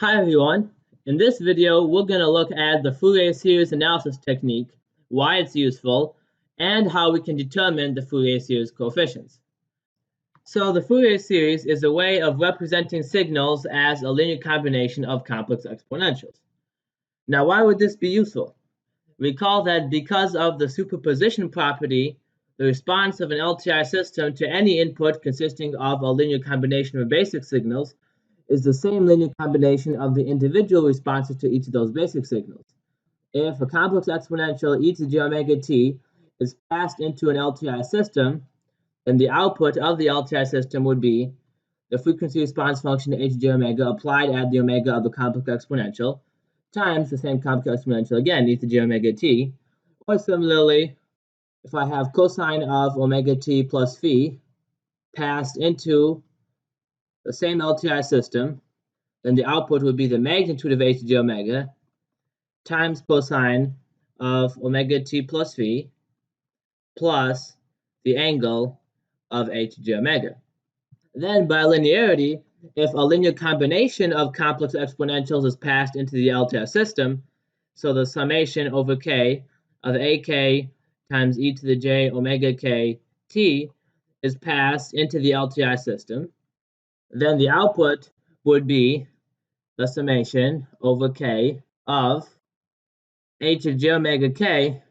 Hi everyone, in this video we're going to look at the Fourier series analysis technique, why it's useful, and how we can determine the Fourier series coefficients. So the Fourier series is a way of representing signals as a linear combination of complex exponentials. Now why would this be useful? Recall that because of the superposition property, the response of an LTI system to any input consisting of a linear combination of basic signals is the same linear combination of the individual responses to each of those basic signals. If a complex exponential e to j omega t is passed into an LTI system, then the output of the LTI system would be the frequency response function h j omega applied at the omega of the complex exponential times the same complex exponential again, e to j omega t. Or similarly, if I have cosine of omega t plus phi passed into the same LTI system, then the output would be the magnitude of h to j omega times cosine of omega t plus phi plus the angle of h to j omega. Then by linearity, if a linear combination of complex exponentials is passed into the LTI system, so the summation over k of ak times e to the j omega k t is passed into the LTI system, then the output would be the summation over k of h of j omega k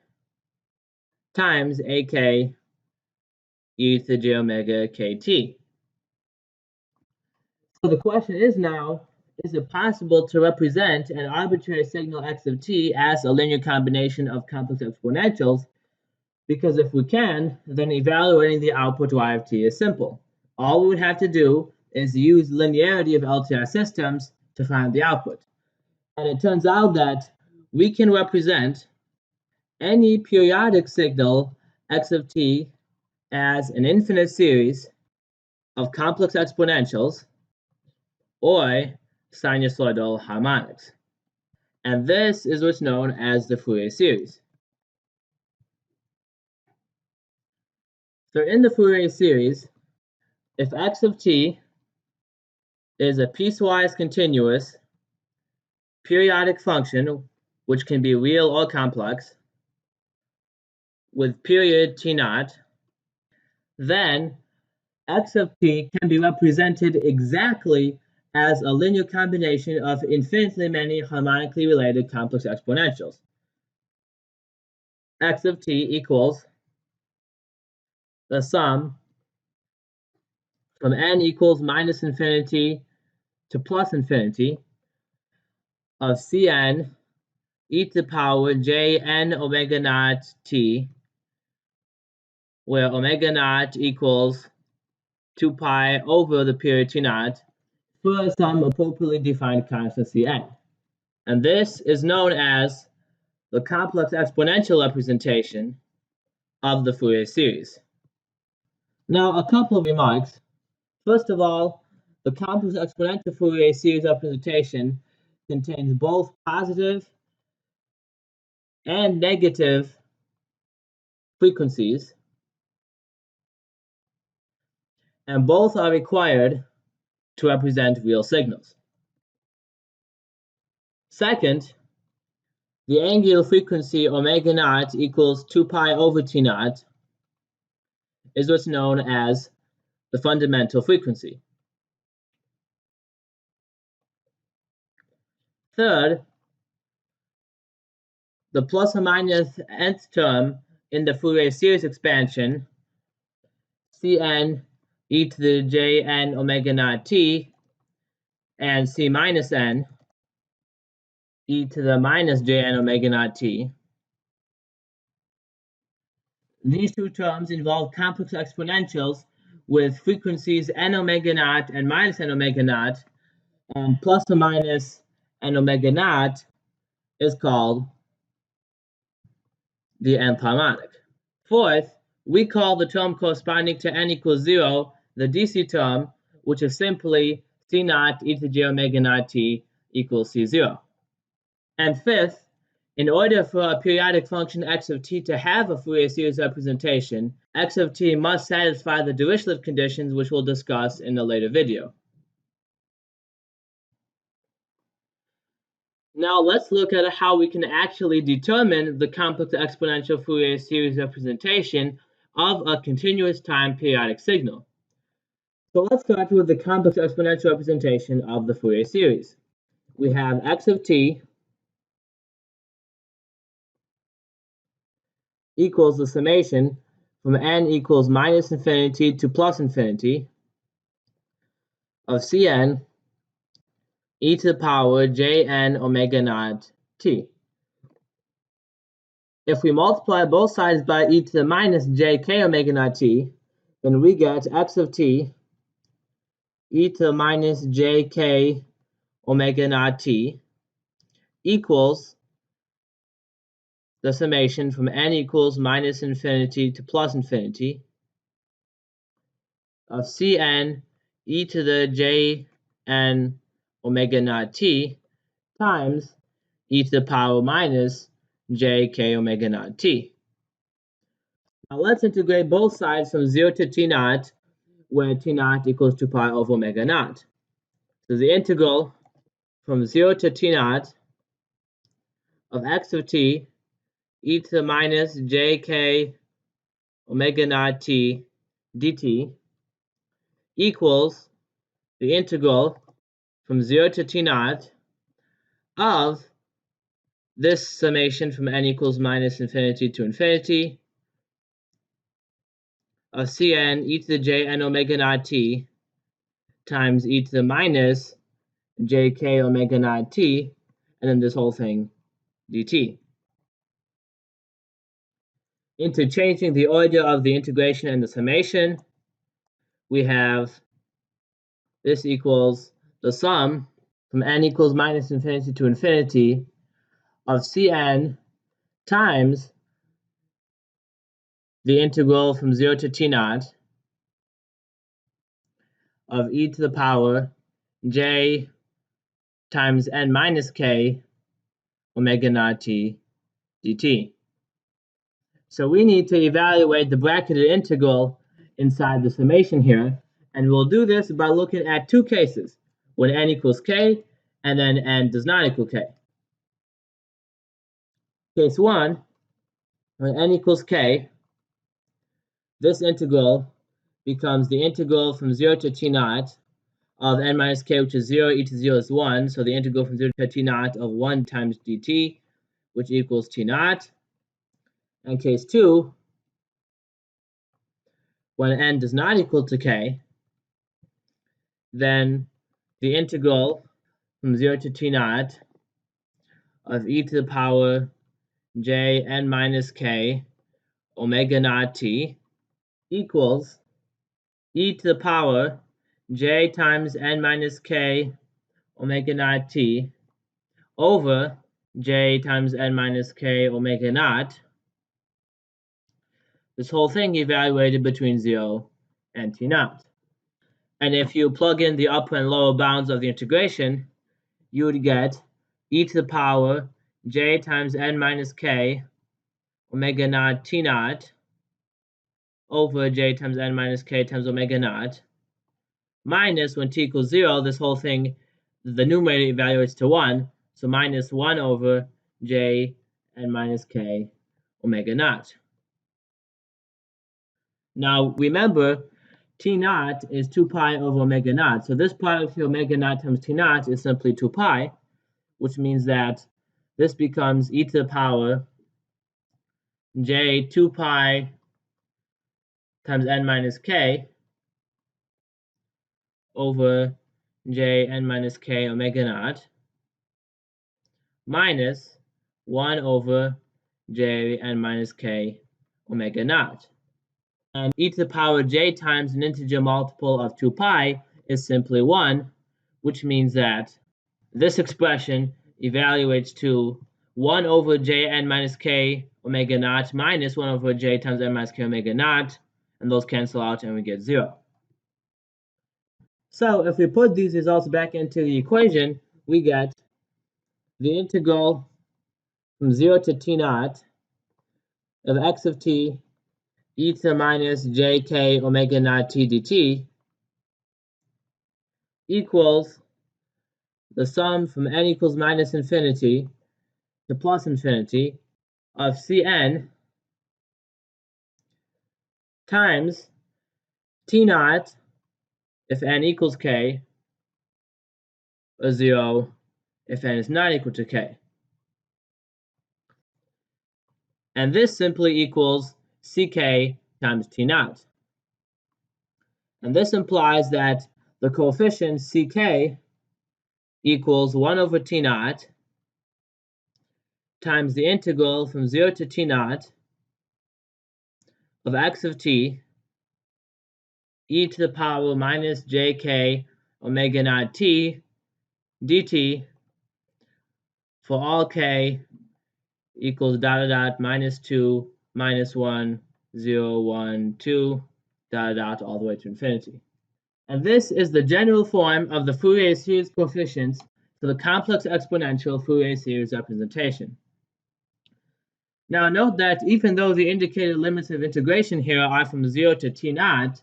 times ak e to the j omega kt. So the question is now, is it possible to represent an arbitrary signal x of t as a linear combination of complex exponentials? Because if we can, then evaluating the output y of t is simple. All we would have to do is use linearity of LTI systems to find the output. And it turns out that we can represent any periodic signal x of t as an infinite series of complex exponentials or sinusoidal harmonics. And this is what's known as the Fourier series. So in the Fourier series, if x of t is a piecewise continuous periodic function, which can be real or complex, with period t naught, then x of t can be represented exactly as a linear combination of infinitely many harmonically related complex exponentials. X of t equals the sum from n equals minus infinity to plus infinity of Cn e to the power j n omega naught t, where omega naught equals 2 pi over the period t naught for some appropriately defined constant Cn. And this is known as the complex exponential representation of the Fourier series. Now, a couple of remarks. First of all, the complex exponential Fourier series representation contains both positive and negative frequencies, and both are required to represent real signals. Second, the angular frequency omega naught equals 2 pi over t naught is what's known as the fundamental frequency. Third, the plus or minus nth term in the Fourier series expansion, Cn e to the jn omega naught t, and C minus n e to the minus jn omega naught t. These two terms involve complex exponentials with frequencies n omega naught and minus n omega naught, and plus or minus n omega naught is called the nth harmonic. Fourth, we call the term corresponding to n equals 0 the DC term, which is simply C naught e to the j omega naught t equals C0. And fifth, in order for a periodic function x of t to have a Fourier series representation, x of t must satisfy the Dirichlet conditions, which we'll discuss in a later video. Now let's look at how we can actually determine the complex exponential Fourier series representation of a continuous time periodic signal. So let's start with the complex exponential representation of the Fourier series. We have x of t equals the summation from n equals minus infinity to plus infinity of Cn e to the power jn omega naught t. If we multiply both sides by e to the minus jk omega naught t, then we get x of t e to the minus jk omega naught t equals the summation from n equals minus infinity to plus infinity of Cn e to the jn omega naught t times e to the power minus jk omega naught t. Now let's integrate both sides from 0 to t naught, where t naught equals 2 pi over omega naught. So the integral from 0 to t naught of x of t e to the minus jk omega naught t dt equals the integral from 0 to t naught of this summation from n equals minus infinity to infinity of Cn e to the jn omega naught t times e to the minus jk omega naught t, and then this whole thing dt. Interchanging the order of the integration and the summation, we have this equals the sum from n equals minus infinity to infinity of Cn times the integral from 0 to t naught of e to the power j times n minus k omega naught t dt. So we need to evaluate the bracketed integral inside the summation here, and we'll do this by looking at two cases, when n equals k and then n does not equal k. Case 1, when n equals k, this integral becomes the integral from 0 to t naught of n minus k, which is 0, e to 0 is 1, so the integral from 0 to t naught of 1 times dt, which equals t naught. And case 2, when n does not equal to k, then the integral from 0 to t naught of e to the power j n minus k omega naught t equals e to the power j times n minus k omega naught t over j times n minus k omega naught. This whole thing evaluated between 0 and t naught. And if you plug in the upper and lower bounds of the integration, you would get e to the power j times n minus k omega naught t naught over j times n minus k times omega naught minus, when t equals 0, this whole thing, the numerator evaluates to 1, so minus 1 over j n minus k omega naught. Now remember, t naught is 2 pi over omega naught, so this product of omega naught times t naught is simply 2 pi, which means that this becomes e to the power j 2 pi times n minus k over j n minus k omega naught minus 1 over j n minus k omega naught. And e to the power j times an integer multiple of 2 pi is simply 1, which means that this expression evaluates to 1 over j n minus k omega naught minus 1 over j times n minus k omega naught, and those cancel out and we get 0. So if we put these results back into the equation, we get the integral from 0 to t naught of x of t e to the minus jk omega naught t dt equals the sum from n equals minus infinity to plus infinity of Cn times T naught if n equals k, or 0 if n is not equal to k. And this simply equals Ck times T naught. And this implies that the coefficient Ck equals 1 over T naught times the integral from 0 to T naught of x of t e to the power minus jk omega naught t dt for all k equals dot dot dot minus 2 minus 1 0 1 2 dot dot all the way to infinity. And this is the general form of the Fourier series coefficients for the complex exponential Fourier series representation. Now note that even though the indicated limits of integration here are from 0 to t naught,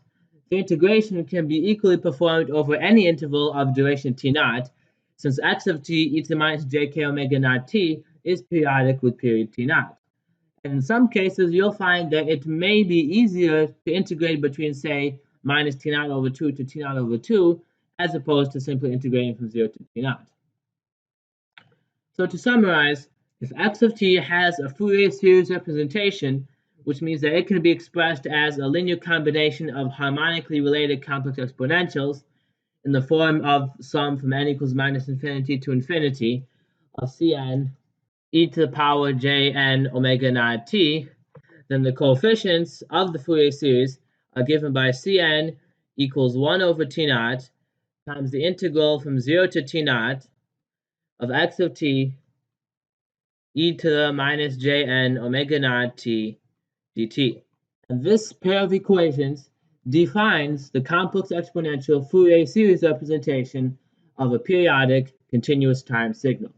the integration can be equally performed over any interval of duration t naught, since x of t e to the minus jk omega naught t is periodic with period t naught. And in some cases, you'll find that it may be easier to integrate between, say, minus t naught over 2 to t naught over 2, as opposed to simply integrating from 0 to t naught. So to summarize, if x of t has a Fourier series representation, which means that it can be expressed as a linear combination of harmonically related complex exponentials in the form of sum from n equals minus infinity to infinity of Cn e to the power jn omega naught t, then the coefficients of the Fourier series are given by Cn equals 1 over t naught times the integral from 0 to t naught of x of t e to the minus jn omega naught t dt. And this pair of equations defines the complex exponential Fourier series representation of a periodic continuous time signal.